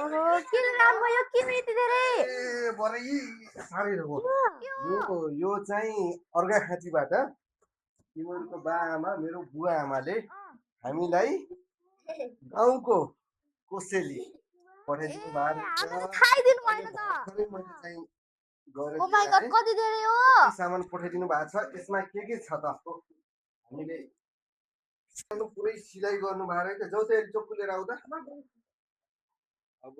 ओहो किन राम्रो यो किन यति धेरै ए बरै साह्रै हो यो चाहिँ अर्घाखाँचीबाट तिमीहरूको बा आमा मेरो बुवा आमाले हामीलाई गाउँको कोसेली पठाइदिनु भएको भर्खरै मैले चाहिँ गएर ओ माय गॉड कति धेरै हो सामान पठाइदिनु भएको छ यसमा के छ त हामीले पुरै सिलाइ गर्नु भएको रहेछ जाउ त चोक्कु लिएर आउँदा अब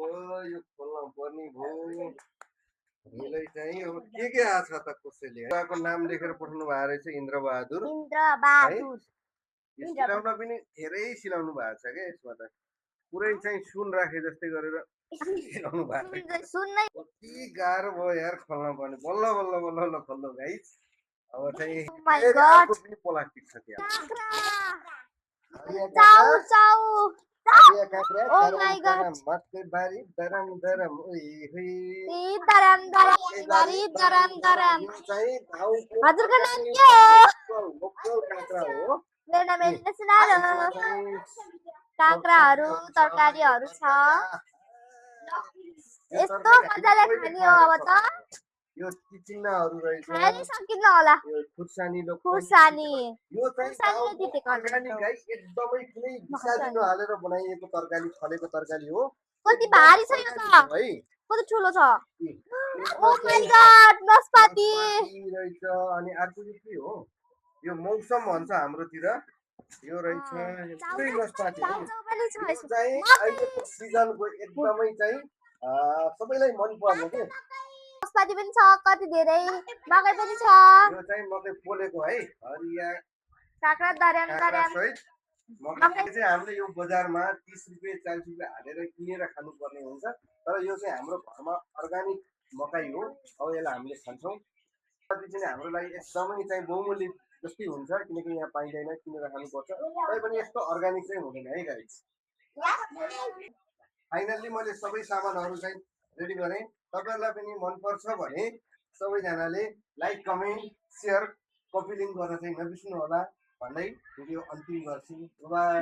यो खोल्न पर्ने भयो हामीलाई चाहिँ अब के आछ त कसैले उहाँको नाम लेखेर पठाउनु भएको रहेछ इन्द्रबहादुर सिलाउन पनि धेरै सिलाउनु भएको छ क्या यसमा त पुरै चाहिँ सुन राखे जस्तै गरेर सिलाउनु भएको छ कति गाह्रो भयो यार खोल्न पर्ने बल्ल बल्ल बल्ल बल्ल खोल्नु गाइस अब चाहिँ पनि प्लास्टिक छ त्यहाँ Oh my god. हजुरको नाम के हो मेरो नाम एलिना काँक्राहरू तरकारीहरू छ यस्तो मजाले खाने हो अब त यो चिचिनाहरू रहेछ खानै सकिन्न होला यो खुर्सानी यो चाहिँ एकदमै कुनै बिसादिनो हालेर बनाइएको तरकारी फलेको तरकारी हो कति भारी छ यो त है कति ठुलो छ ओ माय गॉड नास्पाती रहेछ अनि अर्को के हो यो मौसम भन्छ हाम्रोतिर यो रहेछ पुरै नास्पाती चाहिँ अहिलेको सिजनको एकदमै चाहिँ सबैलाई मन पर्ने के नास्पाती पनि छ कति धेरै मकै पनि छ यो चाहिँ मकै पोलेको है हरिया काँक्रा दर्यान मकै चाहिँ हामीले यो बजारमा 30 रुपैयाँ 40 रुपैयाँ हालेर किनेर खानुपर्ने हुन्छ तर यो चाहिँ हाम्रो घरमा अर्गानिक मकै हो अब यसलाई हामीले खान्छौँ चाहिँ हाम्रो लागि एकदमै चाहिँ बहुमूल्य जस्तै हुन्छ किनकि यहाँ पाइँदैन किनेर खानुपर्छ तैपनि यस्तो अर्गानिक चाहिँ हुँदैन है गाइस फाइनल्ली मैले सबै सामानहरू चाहिँ रेडी गरेँ तपाईहरुलाई पनि मन पर्छ भने सबैजनाले like comment share copy link गर्न चाहिँ नबिर्सनु होला भन्दै भिडियो अन्तिम गर्छु बाइ